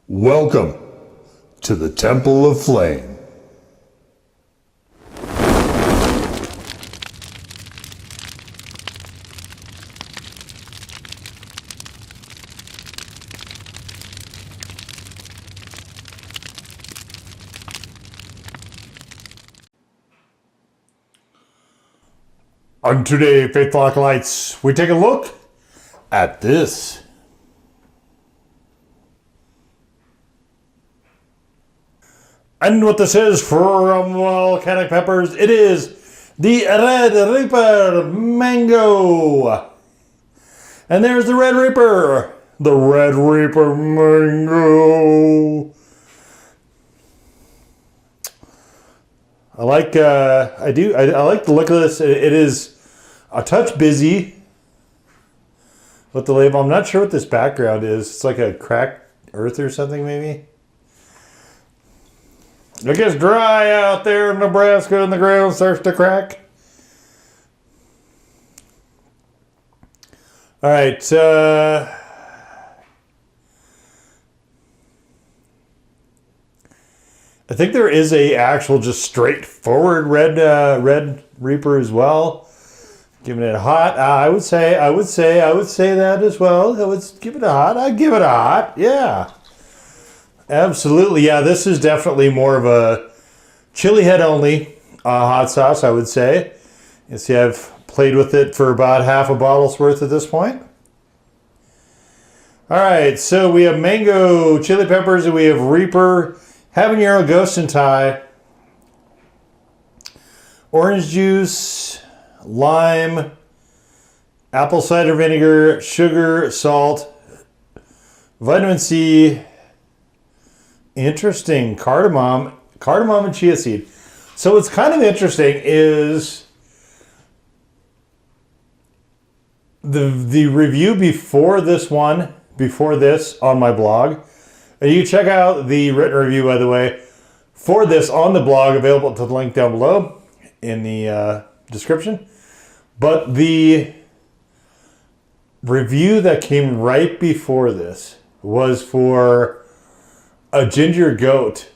Welcome to the Temple of Flame. On today, Faithful Acolytes, we take a look at this. And what this is from Volcanic Peppers, it is the Red Reaper Mango. And there's the Red Reaper. The Red Reaper Mango. I like the look of this. It is a touch busy with the label. I'm not sure what this background is. It's like a cracked earth or something maybe. It gets dry out there in Nebraska and the ground starts to crack. All right. I think there is a actual just straightforward red Reaper as well. Giving it a hot. I would say that as well. I would give it a hot. I'd give it a hot. Yeah. Absolutely, yeah. This is definitely more of a chili head only hot sauce, I would say. You see, I've played with it for about half a bottle's worth at this point. All right, so we have mango, chili peppers, and we have Reaper, habanero, ghost and Thai, orange juice, lime, apple cider vinegar, sugar, salt, vitamin C. Interesting. Cardamom and chia seed. So what's kind of interesting is the review before this on my blog. And you check out the written review, by the way, for this on the blog, available to the link down below in the description. But the review that came right before this was for a ginger goat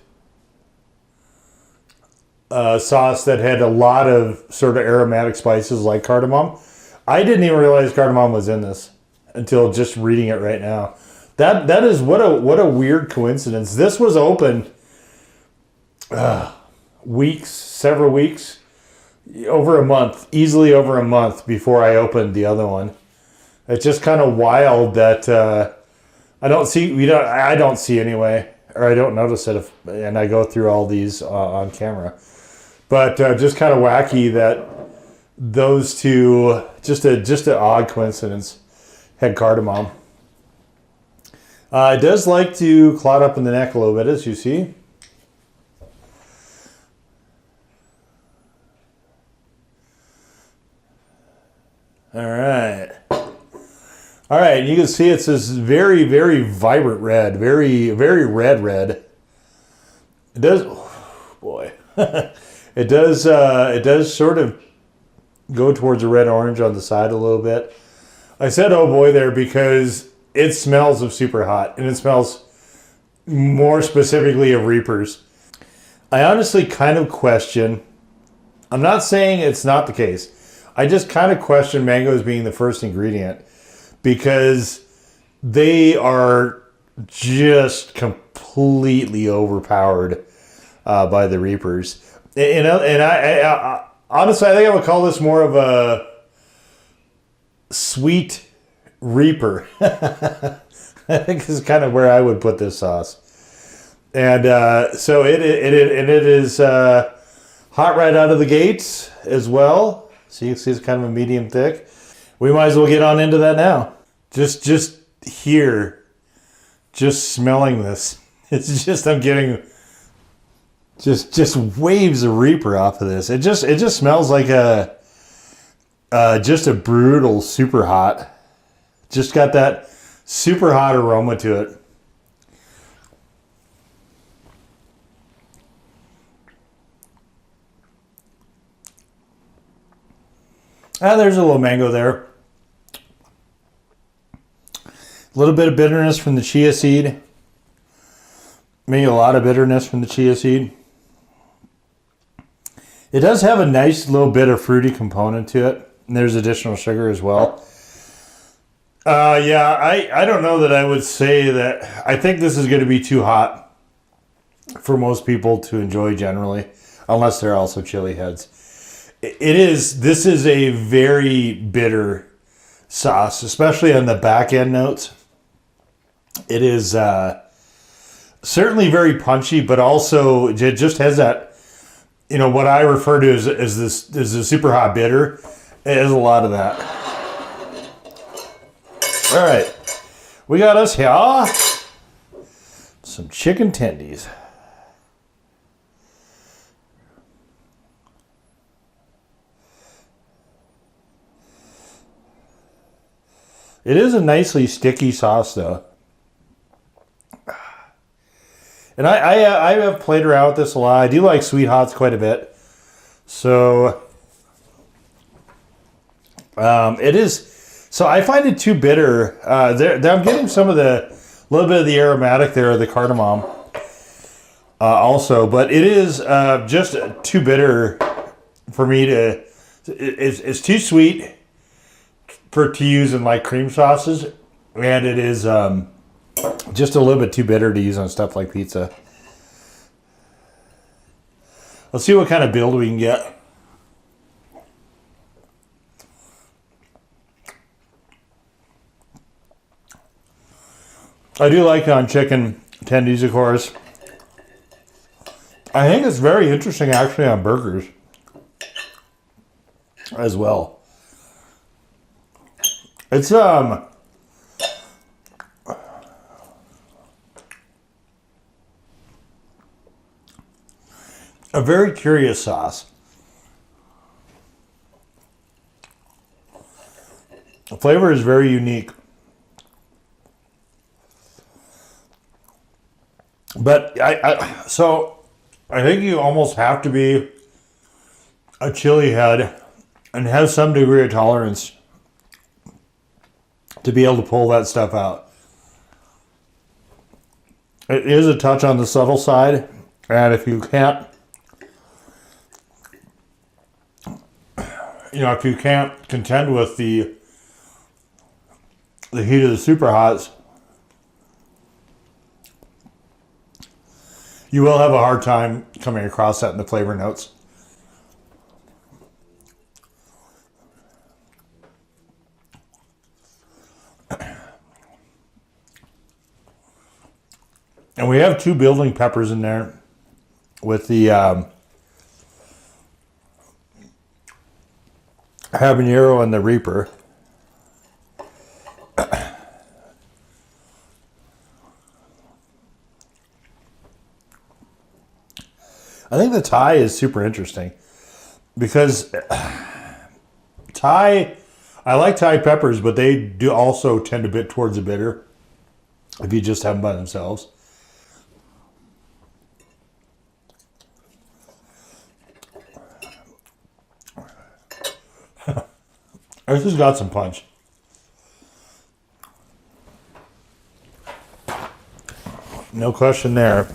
sauce that had a lot of sort of aromatic spices like cardamom. I didn't even realize cardamom was in this until just reading it right now. That is what a weird coincidence. This was open several weeks, over a month, easily over a month before I opened the other one. It's just kind of wild that I don't see anyway. Or I don't notice it and I go through all these on camera. But just kind of wacky that those two, just an odd coincidence, had cardamom. It does like to clot up in the neck a little bit, as you see. All right. All right, you can see it's this very, very vibrant red, very, very red. It does, oh boy, it does sort of go towards a red-orange on the side a little bit. I said, oh boy, there because it smells of super hot, and it smells more specifically of Reapers. I honestly kind of question, I'm not saying it's not the case, I just kind of question mangoes being the first ingredient, because they are just completely overpowered by the Reapers. And I honestly, I think I would call this more of a sweet Reaper. I think this is kind of where I would put this sauce. And so it is hot right out of the gates as well. So you can see it's kind of a medium thick. We might as well get on into that now. Just here, just smelling this. It's just, I'm getting just waves of Reaper off of this. It just smells like just a brutal super hot. Just got that super hot aroma to it. There's a little mango there. A little bit of bitterness from the chia seed. maybe a lot of bitterness from the chia seed. It does have a nice little bit of fruity component to it. And there's additional sugar as well. Yeah, I don't know that I would say that. I think this is going to be too hot for most people to enjoy generally, unless they're also chili heads. This is a very bitter sauce, especially on the back end notes. It is certainly very punchy, but also it just has that, what I refer to as the super hot bitter. It has a lot of that. All right, we got us here some chicken tendies. It is a nicely sticky sauce, though. And I have played around with this a lot. I do like sweet hots quite a bit. So it is. So I find it too bitter. I'm getting some of little bit of the aromatic there, the cardamom, also, but it is just too bitter for me to. It's too sweet to use in like cream sauces, and it is just a little bit too bitter to use on stuff like pizza. Let's see what kind of build we can get. I do like on chicken tendies, of course. I think it's very interesting actually on burgers as well. It's a very curious sauce. The flavor is very unique. But I think you almost have to be a chili head and have some degree of tolerance to be able to pull that stuff out. It is a touch on the subtle side, and if you can't, if you can't contend with the heat of the super hots, you will have a hard time coming across that in the flavor notes. And we have 2 building peppers in there with the habanero and the Reaper. I think the Thai is super interesting because I like Thai peppers, but they do also tend a bit towards the bitter if you just have them by themselves. This has got some punch. No question there.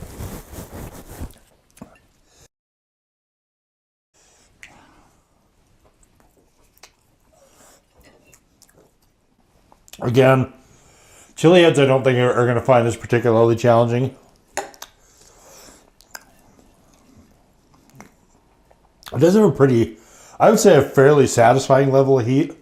Again, chili heads I don't think are going to find this particularly challenging. It does have I would say a fairly satisfying level of heat.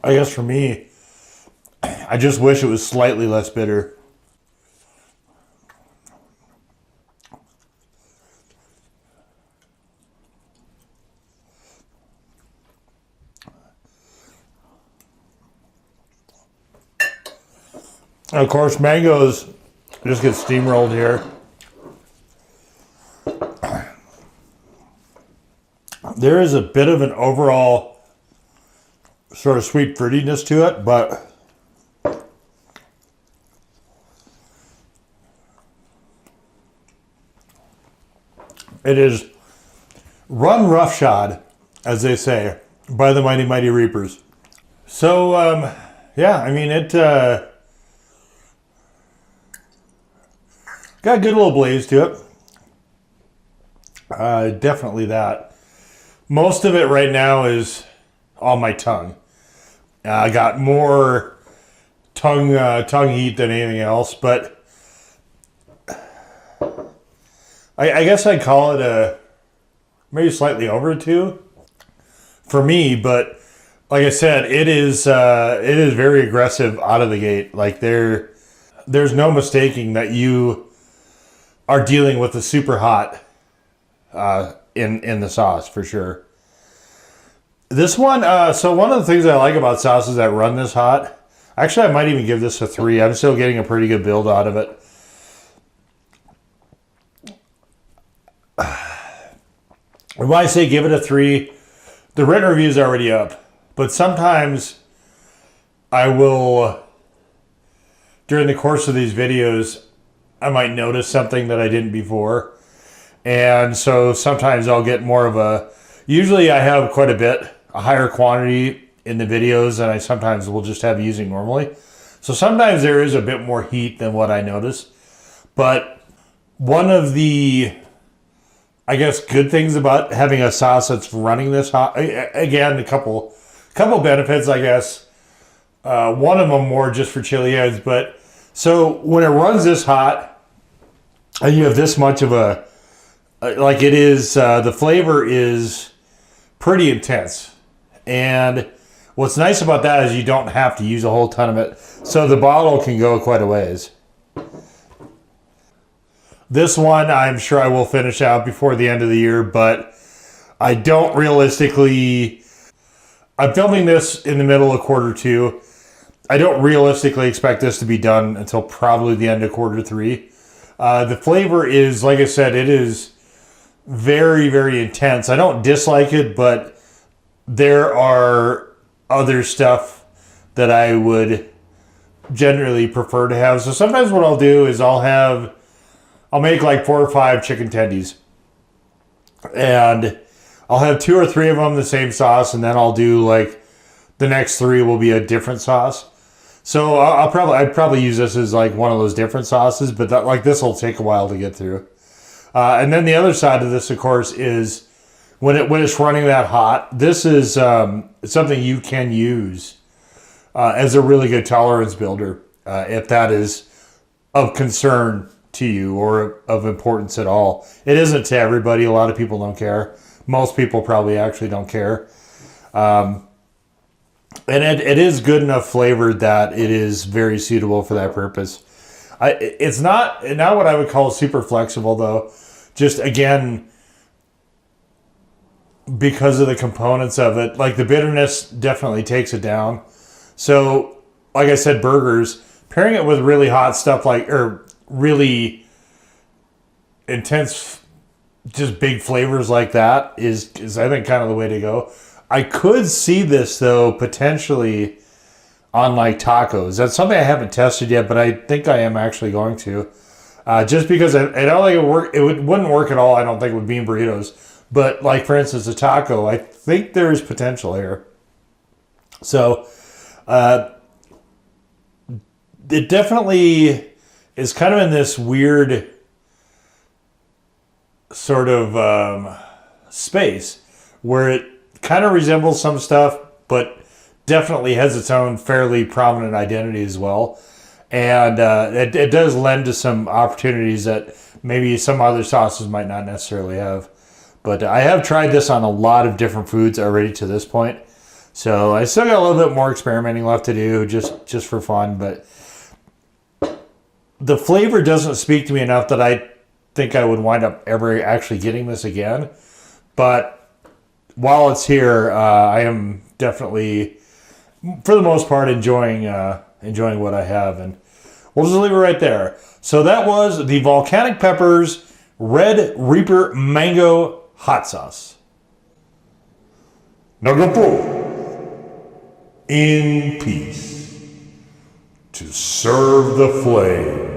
I guess for me, I just wish it was slightly less bitter. And of course, mangoes just get steamrolled here. There is a bit of an overall sort of sweet fruitiness to it, but it is Run roughshod, as they say, by the mighty, mighty reapers. So, yeah, I mean, it got a good little blaze to it. Definitely that. Most of it right now is on my tongue. I got more tongue heat than anything else, but I guess I'd call it a maybe slightly over 2 for me. But like I said, it is very aggressive out of the gate. Like there's no mistaking that you are dealing with a super hot in the sauce for sure. This one, so one of the things I like about sauces that run this hot, actually I might even give this a 3. I'm still getting a pretty good build out of it. When I say give it a 3, the written review is already up. But sometimes I will, during the course of these videos, I might notice something that I didn't before. And so sometimes I'll get more of a, usually I have quite a higher quantity in the videos than I sometimes will just have using normally. So sometimes there is a bit more heat than what I notice. But one of the, I guess, good things about having a sauce that's running this hot, again, a couple benefits, I guess. One of them more just for chili heads, but so when it runs this hot, and you have this much of a, like it is, the flavor is pretty intense. And what's nice about that is you don't have to use a whole ton of it. So the bottle can go quite a ways. This one, I'm sure I will finish out before the end of the year, but I don't realistically, I'm filming this in the middle of Q2. I don't realistically expect this to be done until probably the end of Q3. The flavor is, like I said, it is very, very intense. I don't dislike it, but there are other stuff that I would generally prefer to have. So sometimes what I'll do is I'll make like 4 or 5 chicken tendies. And I'll have 2 or 3 of them the same sauce, and then I'll do like the next 3 will be a different sauce. So I'd probably use this as like one of those different sauces, but that, like, this will take a while to get through. And then the other side of this, of course, is when it's running that hot. This is something you can use as a really good tolerance builder if that is of concern to you or of importance at all. It isn't to everybody. A lot of people don't care. Most people probably actually don't care. And it is good enough flavored that it is very suitable for that purpose. It's not what I would call super flexible, though. Just, again, because of the components of it, like the bitterness definitely takes it down. So, like I said, burgers, pairing it with really hot stuff or really intense, just big flavors like that is I think kind of the way to go. I could see this, though, potentially on like tacos. That's something I haven't tested yet, but I think I am actually going to. Just because I don't think it wouldn't work at all, I don't think, with bean burritos. But like, for instance, a taco, I think there is potential here. So it definitely is kind of in this weird sort of space where it kind of resembles some stuff, but definitely has its own fairly prominent identity as well. And it does lend to some opportunities that maybe some other sauces might not necessarily have. But I have tried this on a lot of different foods already to this point. So I still got a little bit more experimenting left to do just for fun. But the flavor doesn't speak to me enough that I think I would wind up ever actually getting this again. But while it's here, I am definitely, for the most part, enjoying what I have. And we'll just leave it right there. So that was the Volcanic Peppers Red Reaper Mango Hot Sauce. Now go forth in peace to serve the flame.